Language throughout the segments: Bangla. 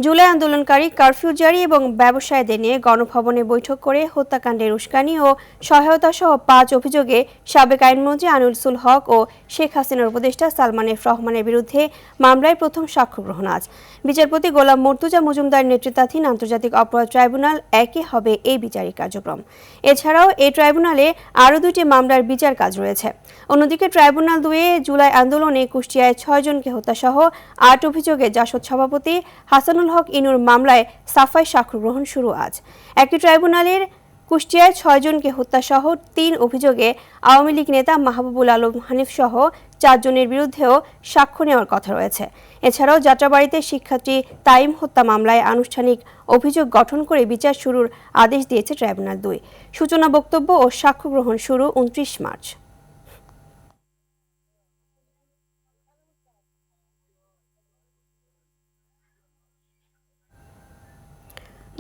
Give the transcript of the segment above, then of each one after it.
জুলাই আন্দোলনকারী কারফিউ জারি এবং ব্যবসায়ীদের নিয়ে গণভবনে বৈঠক করে হত্যাকাণ্ডের উস্কানি ও সহায়তা সহ ৫ অভিযোগে সাবেক আইনমন্ত্রী আনিসুল হক ও শেখ হাসিনার উপদেষ্টা সালমান এফ রহমানের বিরুদ্ধে মামলায় প্রথম সাক্ষ্য গ্রহণ আজ। বিচারপতি গোলাম মর্তুজা মজুমদার নেতৃত্বাধীন আন্তর্জাতিক অপরাধ ট্রাইব্যুনাল একই হবে এই বিচারিক কার্যক্রম। এছাড়াও এই ট্রাইব্যুনালে আরও ২টি মামলার বিচার কাজ রয়েছে। অন্যদিকে ট্রাইব্যুনাল ২ জুলাই আন্দোলনে কুষ্টিয়ায় ৬ জনকে হত্যাসহ ৮ অভিযোগে জাসদ সভাপতি হাসানুল হক ইনুর মামলায় সাফাই সাক্ষ্য গ্রহণ শুরু আজ। একই ট্রাইব্যুনালের কুষ্টিয়ায় ৬ জনকে হত্যাসহ ৩ অভিযোগে আওয়ামী লীগ নেতা মাহবুবুল আলম হানিফ সহ ৪ জনের বিরুদ্ধেও সাক্ষ্য নেওয়ার কথা রয়েছে। এছাড়াও যাত্রাবাড়িতে শিক্ষার্থী তাইম হত্যা মামলায় আনুষ্ঠানিক অভিযোগ গঠন করে বিচার শুরুর আদেশ দিয়েছে ট্রাইব্যুনাল ২। সূচনা বক্তব্য ও সাক্ষ্য গ্রহণ শুরু ২৯ মার্চ।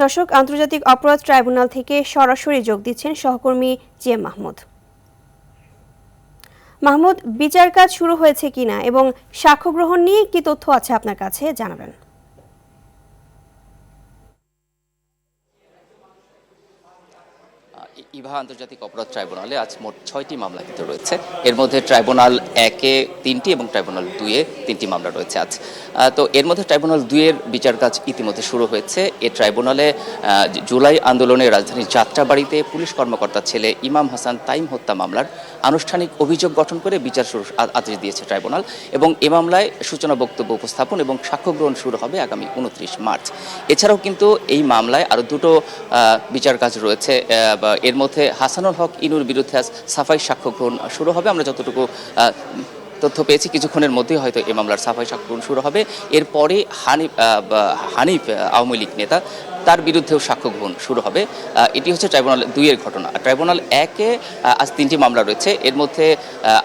দর্শক, আন্তর্জাতিক অপরাধ ট্রাইব্যুনাল থেকে সরাসরি যোগ দিচ্ছেন সহকর্মী জিএম মাহমুদ। মাহমুদ, বিচার কাজ শুরু হয়েছে কিনা এবং সাক্ষ্য গ্রহণ নিয়ে কি তথ্য আছে আপনার কাছে জানাবেন। ইভা আন্তর্জাতিক অপরাধ ট্রাইব্যুনালে আজ মোট ৬টি মামলা কিন্তু রয়েছে। এর মধ্যে ট্রাইব্যুনাল ১-এ ৩টি এবং ট্রাইব্যুনাল ২-এ ৩টি মামলা রয়েছে আজ। তো এর মধ্যে ট্রাইব্যুনাল ২-এর বিচার কাজ ইতিমধ্যে শুরু হয়েছে। এ ট্রাইব্যুনালে জুলাই আন্দোলনে রাজধানীর যাত্রাবাড়িতে পুলিশ কর্মকর্তার ছেলে ইমাম হাসান তাইম হত্যা মামলার আনুষ্ঠানিক অভিযোগ গঠন করে বিচার শুরু আদেশ দিয়েছে ট্রাইব্যুনাল এবং এ মামলায় সূচনা বক্তব্য উপস্থাপন এবং সাক্ষ্য গ্রহণ শুরু হবে আগামী ২৯ মার্চ। এছাড়াও কিন্তু এই মামলায় আরও দুটো বিচার কাজ রয়েছে। এর মধ্যে হাসানুল হক ইনুর বিরুদ্ধে আজ সাফাই সাক্ষ্য গ্রহণ শুরু হবে। আমরা যতটুকু তথ্য পেয়েছি কিছুক্ষণের মধ্যেই হয়তো এই মামলার সাফাই সাক্ষ্য গ্রহণ শুরু হবে। এরপরে হানিফ আওয়ামী লীগ নেতা তার বিরুদ্ধেও সাক্ষ্য গ্রহণ শুরু হবে। এটি হচ্ছে ট্রাইব্যুনাল ২-এর ঘটনা। ট্রাইব্যুনাল ১-এ আজ ৩টি মামলা রয়েছে। এর মধ্যে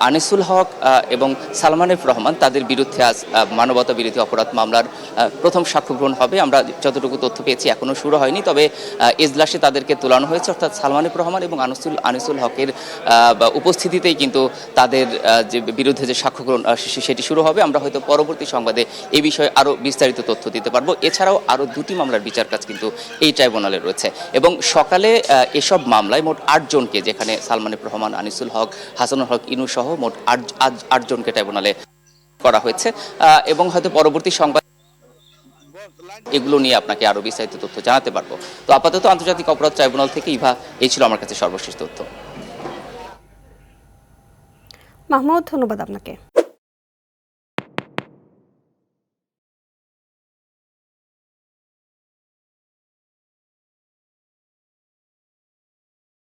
আনিসুল হক এবং সালমান এফ রহমান তাদের বিরুদ্ধে আজ মানবতা বিরোধী অপরাধ মামলার প্রথম সাক্ষ্য গ্রহণ হবে। আমরা যতটুকু তথ্য পেয়েছি এখনও শুরু হয়নি, তবে এজলাসে তাদেরকে তোলানো হয়েছে, অর্থাৎ সালমান এফ রহমান এবং আনিসুল হকের উপস্থিতিতেই কিন্তু তাদের যে বিরুদ্ধে যে সাক্ষ্য গ্রহণ সেটি শুরু হবে। আমরা হয়তো পরবর্তী সংবাদে এই বিষয়ে আরও বিস্তারিত তথ্য দিতে পারবো। এছাড়াও আরও ২টি মামলার বিচার কাজ কিন্তু এই ট্রাইব্যুনালে রয়েছে এবং সকালে এসব মামলায় মোট ৮ জনকে, যেখানে সালমান এফ রহমান, আনিসুল হক, হাসানুল হক ইনু সহ মোট ৮ জনকে ট্রাইব্যুনালে করা হয়েছে এবং হয়তো পরবর্তী সংবাদ এগুলো নিয়ে আপনাকে আরও বিস্তারিত তথ্য জানাতে পারবো। তো আপাতত আন্তর্জাতিক অপরাধ ট্রাইব্যুনাল থেকে ইভা এই ছিল আমার কাছে সর্বশেষ তথ্য। মাহমুদ, ধন্যবাদ আপনাকে।